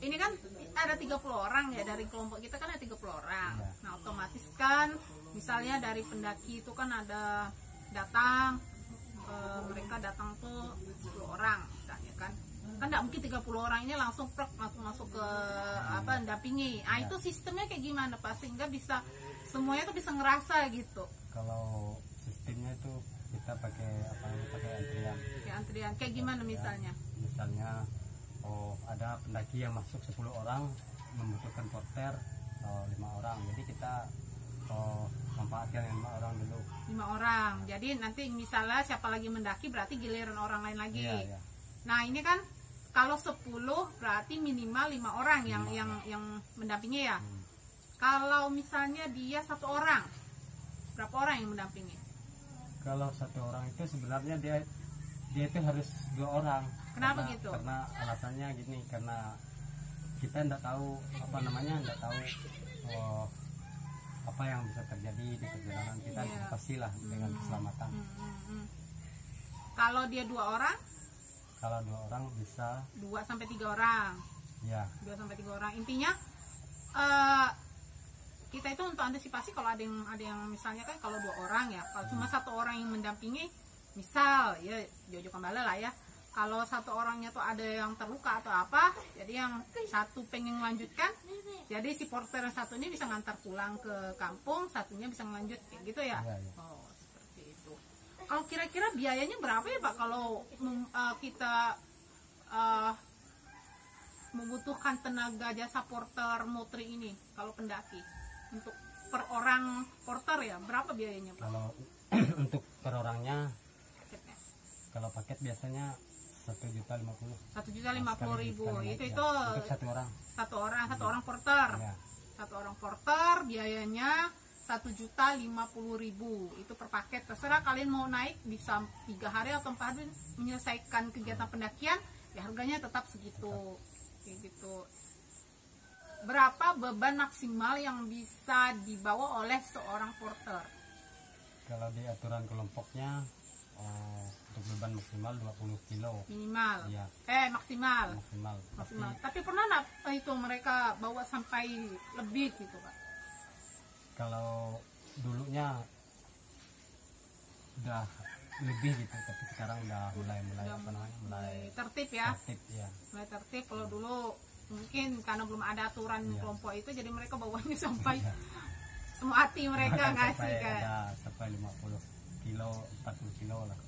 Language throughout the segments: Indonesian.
ini kan ada 30 orang ya, dari kelompok kita kan ada 30 orang. Nah otomatis kan misalnya dari pendaki itu kan ada datang, mereka datang tuh 10 orang misalnya kan nggak mungkin 30 orang ini langsung masuk ke apa dampingi. Nah itu sistemnya kayak gimana Pak, sehingga bisa semuanya tuh bisa ngerasa gitu? Kalau sistemnya itu kita pakai antrian. Kayak antrian kayak gimana misalnya? Misalnya ada pendaki yang masuk 10 orang membutuhkan porter 5 orang, jadi kita manfaatkan 5 orang dulu. 5 orang, jadi nanti misalnya siapa lagi mendaki berarti giliran orang lain lagi. Nah ini kan kalau 10 berarti minimal 5 orang yang mendampingi ya. Kalau misalnya dia 1 orang, berapa orang yang mendampingi? Kalau 1 orang itu sebenarnya dia itu harus 2 orang. Kenapa gitu? Karena alasannya gini, karena kita tidak tahu tidak tahu apa yang bisa terjadi di perjalanan kita. Pastilah dengan keselamatan. Kalau dia 2 orang? Kalau 2 orang bisa 2 sampai 3 orang. Ya. 2 sampai 3 orang. Intinya kita itu untuk antisipasi kalau ada yang misalnya kan kalau 2 orang ya, kalau cuma 1 orang yang mendampingi, misal ya Jojo kembali lah ya. Kalau 1 orangnya tuh ada yang terluka atau apa, jadi yang satu pengen melanjutkan, jadi si porter yang satu ini bisa ngantar pulang ke kampung, satunya bisa melanjut kayak gitu ya. Oh seperti itu. Kalau kira-kira biayanya berapa ya Pak kalau kita membutuhkan tenaga jasa porter motri ini kalau pendaki untuk per orang porter ya, berapa biayanya Pak? Kalau untuk per orangnya, paketnya? Kalau paket biasanya 1.050.000. 1.050.000 itu untuk 1 orang. Satu orang porter. Ya. 1 orang porter biayanya 1.050.000 itu per paket. Terserah kalian mau naik bisa 3 hari atau 4 hari menyelesaikan kegiatan pendakian, ya harganya tetap segitu. Kayak gitu. Berapa beban maksimal yang bisa dibawa oleh seorang porter? Kalau di aturan kelompoknya untuk beban maksimal 20 kilo minimal. Iya. Maksimal. Tapi pernah nggak itu mereka bawa sampai lebih gitu Pak? Kalau dulunya udah lebih gitu, tapi sekarang udah mulai tertib ya. Mulai tertib. Kalau dulu mungkin karena belum ada aturan kelompok itu, jadi mereka bawanya sampai semua hati mereka ngasih kan. Sampai 50 kilo, 40 kilo lah.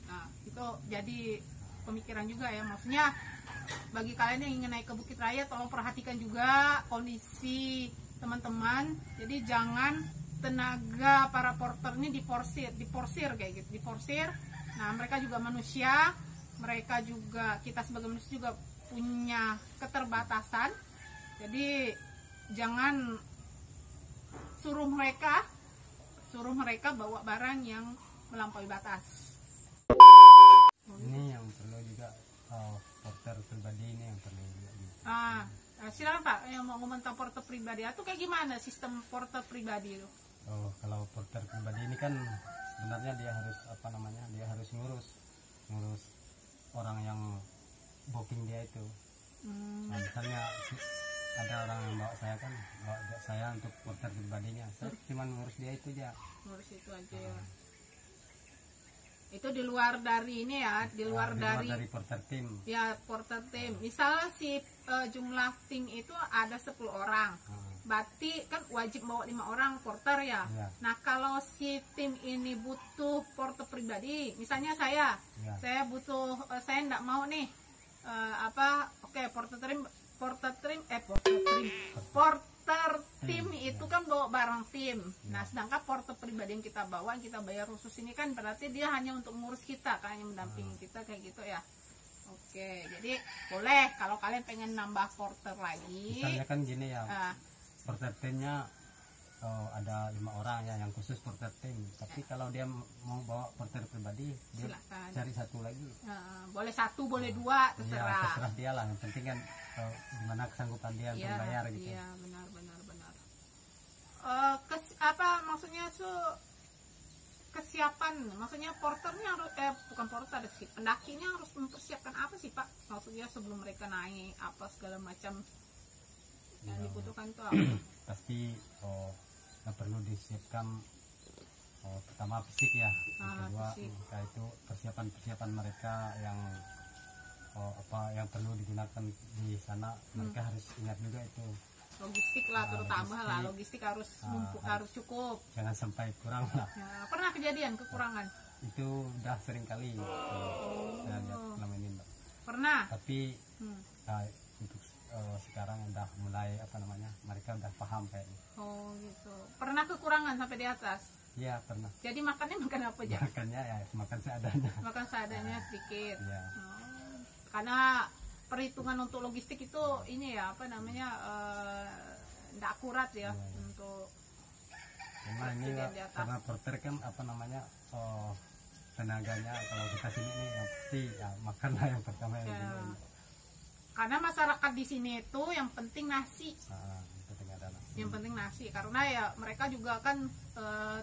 Nah itu jadi pemikiran juga ya, maksudnya bagi kalian yang ingin naik ke Bukit Raya tolong perhatikan juga kondisi teman-teman. Jadi jangan tenaga para porter ini diforsir kayak gitu, diforsir. Nah mereka juga manusia, mereka juga, kita sebagai manusia juga punya keterbatasan. Jadi jangan suruh mereka bawa barang yang melampaui batas. Ini yang perlu juga porter pribadi ini yang perlu juga. Silakan Pak yang mau komentar porter pribadi atau kayak gimana sistem porter pribadi itu? Kalau porter pribadi ini kan sebenarnya dia harus dia harus ngurus orang yang booking dia itu. Nah, misalnya ada orang yang bawa saya untuk porter pribadinya, saya cuma ngurus dia itu aja. Ngurus itu aja ya. Itu di luar dari ini ya, di luar dari porter tim. Ya, porter tim. Misal si jumlah tim itu ada 10 orang. Berarti kan wajib bawa 5 orang porter ya. Nah, kalau si tim ini butuh porter pribadi, misalnya saya butuh, saya enggak mau nih porter tim itu kan bawa barang tim. Nah sedangkan porter pribadi yang kita bawa, yang kita bayar khusus ini kan berarti dia hanya untuk ngurus kita kan, yang mendampingi kita kayak gitu ya. Oke, jadi boleh kalau kalian pengen nambah porter lagi. Misalnya kan gini ya, porter timnya ada 5 orang ya yang khusus porter tim. Tapi kalau dia mau bawa porter pribadi, dia silakan cari 1 lagi. Boleh 1, boleh 2, terserah. Terserah dia lah. Yang penting kan gimana kesanggupan dia untuk bayar gitu. Iya, benar. Maksudnya persiapan, maksudnya porternya harus bukan porter sih, pendakinya harus mempersiapkan apa sih Pak? Maksudnya sebelum mereka naik apa segala macam yang dibutuhkan itu apa? Pasti yang perlu disiapkan pertama fisik ya, kedua mereka itu persiapan mereka yang apa yang perlu digunakan di sana, mereka harus ingat juga itu logistik lah, terutama lah logistik harus harus cukup, jangan sampai kurang lah. Ya, pernah kejadian kekurangan itu udah sering kali saya lihat selama ini Mbak. Pernah, tapi untuk sekarang udah mulai apa namanya, mereka udah paham kayaknya. Oh gitu. Pernah kekurangan sampai di atas? Iya pernah. Jadi makannya makan apa aja? Makannya ya makan seadanya. Makan seadanya sedikit. Iya. Karena perhitungan untuk logistik itu ini ya apa namanya tidak akurat ya untuk karena ini karena porter kan apa namanya tenaganya kalau kita sini nih yang pasti ya makanlah yang pertama ya. Karena masyarakat di sini itu yang penting nasi. Yang penting nasi karena ya mereka juga kan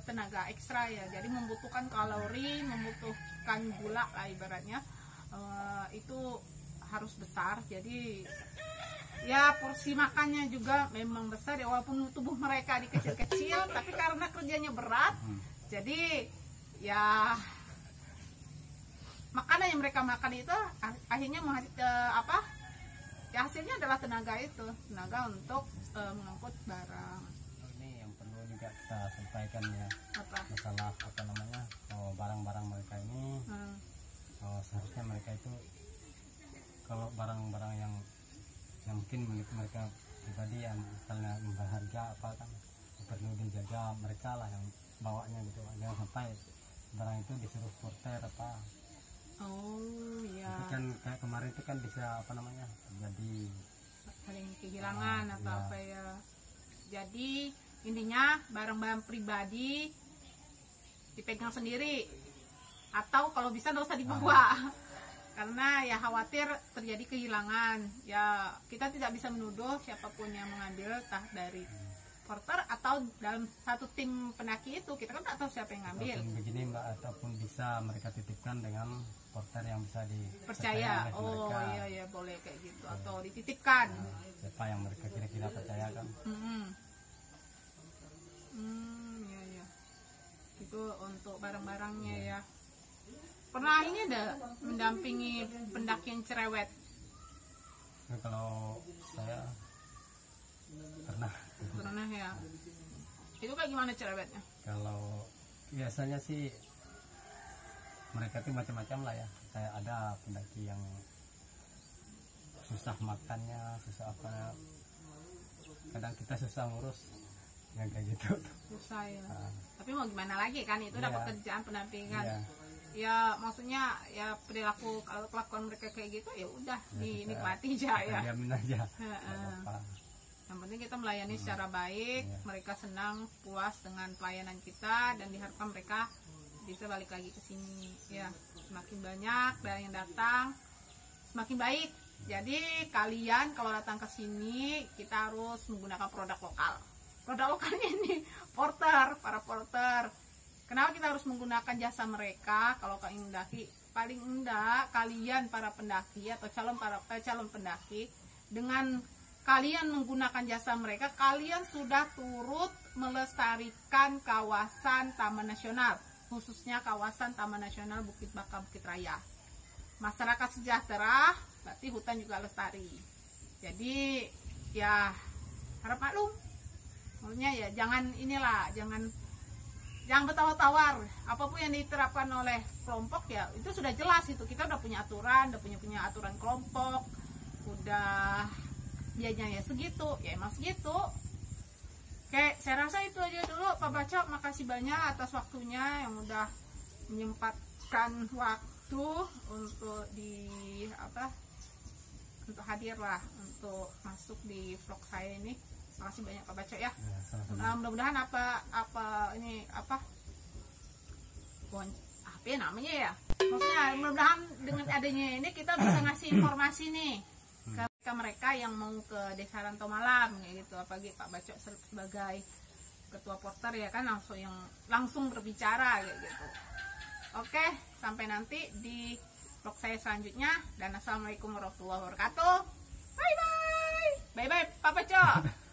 tenaga ekstra ya, jadi membutuhkan kalori, membutuhkan gula lah ibaratnya. Itu harus besar, jadi ya porsi makannya juga memang besar ya, walaupun tubuh mereka dikecil-kecil tapi karena kerjanya berat jadi ya makanan yang mereka makan itu akhirnya ya hasilnya adalah tenaga untuk mengangkut barang. Ini yang perlu juga kita sampaikan ya, masalah apa namanya barang-barang mereka ini seharusnya mereka itu kalau barang-barang yang mungkin milik mereka pribadi yang misalnya berharga apa kan perlu dijaga mereka lah yang bawanya gitu, jangan sampai barang itu disuruh porter apa. Oh iya. Itu kan kayak kemarin itu kan bisa apa namanya jadi saling kehilangan atau ya. Apa ya. Jadi intinya barang-barang pribadi dipegang sendiri atau kalau bisa nggak usah dibawa. Karena ya khawatir terjadi kehilangan. Ya kita tidak bisa menuduh siapapun yang mengambil entah dari porter atau dalam satu tim pendaki itu, kita kan tidak tahu siapa yang ngambil. Ataupun begini Mbak, ataupun bisa mereka titipkan dengan porter yang bisa dipercaya. Oh mereka. Iya boleh kayak gitu atau dititipkan. Siapa yang mereka kira-kira percaya kan? Iya. Itu untuk barang-barangnya ya. Pernah ini ada mendampingi pendaki yang cerewet? Nah, kalau saya pernah ya. Itu kayak gimana cerewetnya? Kalau biasanya sih mereka tuh macam-macam lah ya. Kayak ada pendaki yang susah makannya, susah apa. Kadang kita susah ngurus yang kayak gitu. Susah ya. Tapi mau gimana lagi kan, itu udah pekerjaan pendampingan. Ya maksudnya ya perilaku kalau kelakuan mereka kayak gitu ya udah dinikmati aja ya. Diamin aja. Yang penting kita melayani secara baik, mereka senang, puas dengan pelayanan kita dan diharapkan mereka bisa balik lagi ke sini. Ya, semakin banyak dari yang datang, semakin baik. Jadi kalian kalau datang ke sini kita harus menggunakan produk lokal. Produk lokalnya ini para porter. Kenapa kita harus menggunakan jasa mereka? Kalau kalian mendaki, paling enggak kalian para pendaki atau calon pendaki dengan kalian menggunakan jasa mereka, kalian sudah turut melestarikan kawasan Taman Nasional, khususnya kawasan Taman Nasional Bukit Baka Bukit Raya. Masyarakat sejahtera, berarti hutan juga lestari. Jadi ya harap maklum. Maksudnya ya jangan bertawar-tawar. Apapun yang diterapkan oleh kelompok ya itu sudah jelas itu. Kita udah punya aturan, punya aturan kelompok, udah biayanya segitu, ya emang segitu. Oke, saya rasa itu aja dulu Pak Baco. Makasih banyak atas waktunya yang udah menyempatkan waktu untuk untuk hadir lah, untuk masuk di vlog saya ini. Makasih banyak Pak Baco ya. Mudah-mudahan apa ya namanya ya. Maksudnya mudah-mudahan dengan adanya ini kita bisa ngasih informasi nih ke mereka yang mau ke Desa Rantau Malam kayak gitu. Apalagi Pak Baco sebagai ketua porter ya kan langsung berbicara kayak gitu. Oke, sampai nanti di vlog saya selanjutnya. Dan assalamualaikum warahmatullahi wabarakatuh. Bye bye. Bye bye Papa Cok.